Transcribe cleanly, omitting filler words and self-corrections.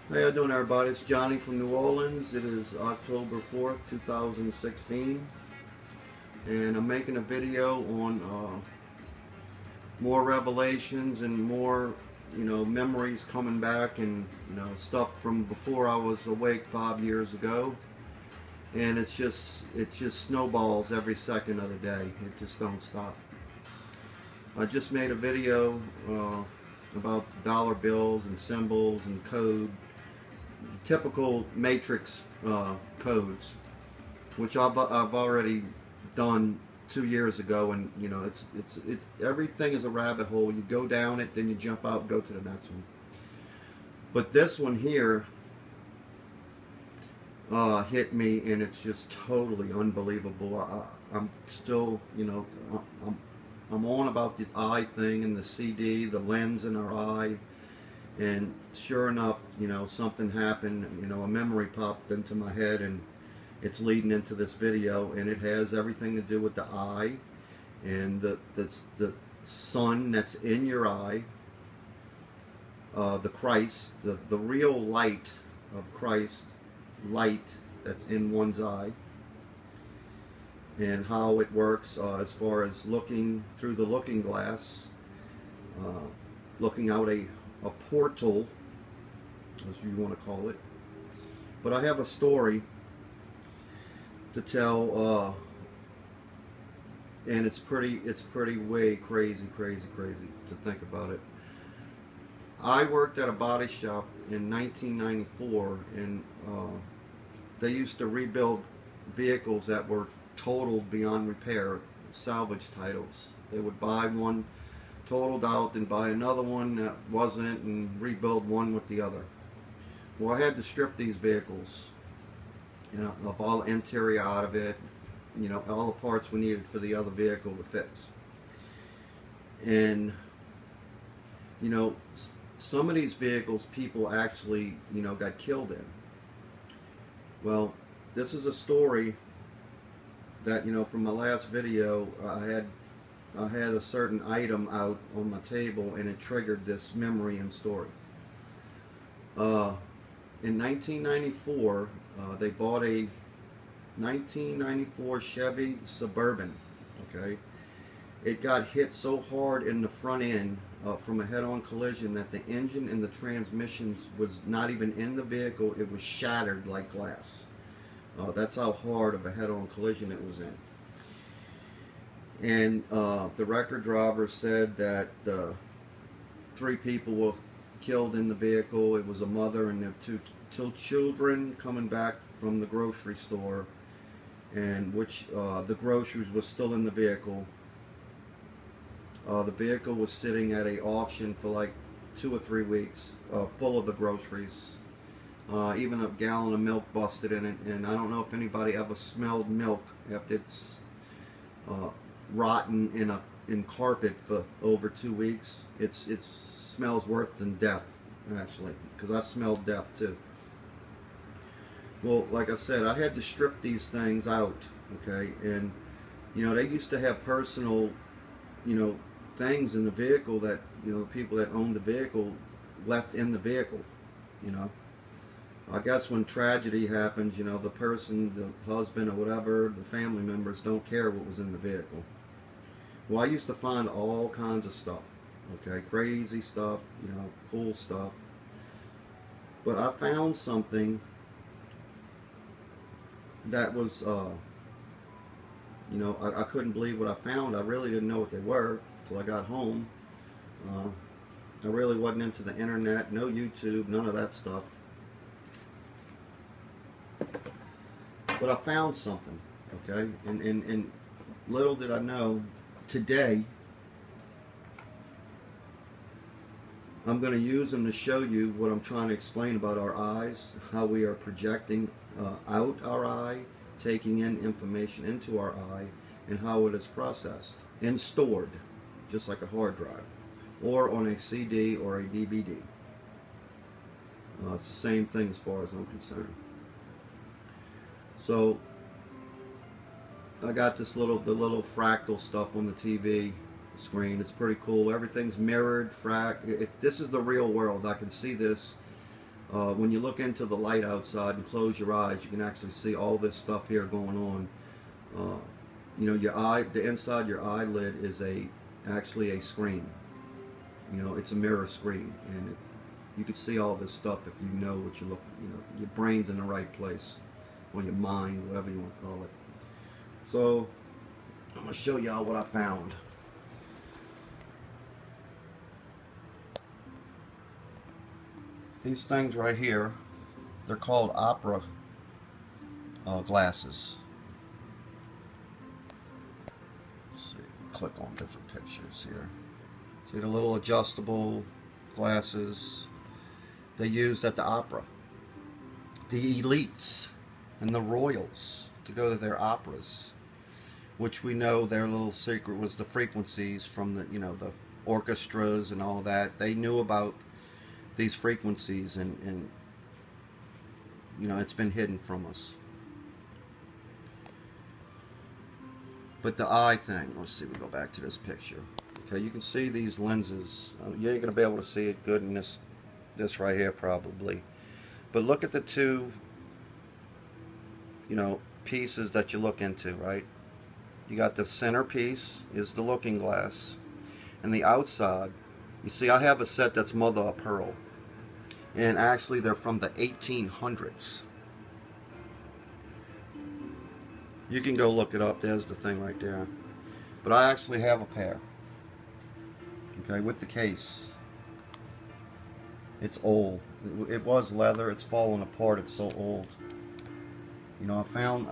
How you doing, everybody? It's Johnny from New Orleans. It is October 4th, 2016, and I'm making a video on more revelations and more, memories coming back, and stuff from before I was awake 5 years ago. And it just snowballs every second of the day. It just don't stop. I just made a video about dollar bills and symbols and code. Typical matrix codes, which I've already done 2 years ago, and it's everything is a rabbit hole. You go down it, then you jump out and go to the next one. But this one here hit me, and it's just totally unbelievable. I'm still, I'm on about the eye thing and the CD, the lens in our eye. And sure enough, something happened, a memory popped into my head, and it's leading into this video, and it has everything to do with the eye and the sun that's in your eye, the Christ, the real light of Christ, light that's in one's eye, and how it works as far as looking through the looking glass, looking out a portal, as you want to call it. But I have a story to tell, and it's pretty way crazy to think about it. I worked at a body shop in 1994, and they used to rebuild vehicles that were totaled beyond repair, salvage titles. They would buy one totaled out and buy another one that wasn't, and rebuild one with the other. Well, I had to strip these vehicles, of all the interior out of it, all the parts we needed for the other vehicle to fix. And some of these vehicles people actually got killed in. Well, this is a story that from my last video. I had a certain item out on my table, and it triggered this memory and story. In 1994, they bought a 1994 Chevy Suburban. Okay, it got hit so hard in the front end from a head-on collision that the engine and the transmissions was not even in the vehicle. It was shattered like glass. That's how hard of a head-on collision it was in. And the record driver said that 3 people were killed in the vehicle. It was a mother and their two children coming back from the grocery store, and which the groceries were still in the vehicle. The vehicle was sitting at an auction for like 2 or 3 weeks, full of the groceries. Even a gallon of milk busted in it, and I don't know if anybody ever smelled milk after it's rotten in carpet for over 2 weeks. It smells worse than death, actually, because I smelled death too. Well, like I said, I had to strip these things out, okay, and they used to have personal things in the vehicle that the people that owned the vehicle left in the vehicle. I guess when tragedy happens, the person, the husband or whatever, the family members don't care what was in the vehicle. Well, I used to find all kinds of stuff, okay, crazy stuff, cool stuff. But I found something that was, I couldn't believe what I found. I really didn't know what they were until I got home. I really wasn't into the internet, no YouTube, none of that stuff. But I found something, okay, and little did I know, today I'm going to use them to show you what I'm trying to explain about our eyes, how we are projecting out our eye, taking in information into our eye, and how it is processed and stored, just like a hard drive, or on a CD or a DVD. It's the same thing as far as I'm concerned. So I got this the little fractal stuff on the TV screen. It's pretty cool. Everything's mirrored, this is the real world. I can see this When you look into the light outside and close your eyes, you can actually see all this stuff here going on. You know, your eye, the inside your eyelid is actually a screen. You know, it's a mirror screen, and you can see all this stuff if you know what you're looking. You know, your brain's in the right place, or your mind, whatever you want to call it. So I'm gonna show y'all what I found. These things right here, they're called opera glasses. Let's see, click on different pictures here. See the little adjustable glasses they used at the opera. The elites and the royals to go to their operas, which we know their little secret was the frequencies from the, you know, the orchestras and all that. They knew about these frequencies, and you know, it's been hidden from us. But the eye thing, let's see, we go back to this picture. Okay, you can see these lenses. You ain't gonna be able to see it good in this right here probably. But look at the two, you know, pieces that you look into, right? You got the center piece is the looking glass, and the outside, you see I have a set that's mother of pearl, and actually they're from the 1800s. You can go look it up. There's the thing right there. But I actually have a pair. Okay, with the case. It's old. It was leather. It's falling apart. It's so old. You know, I found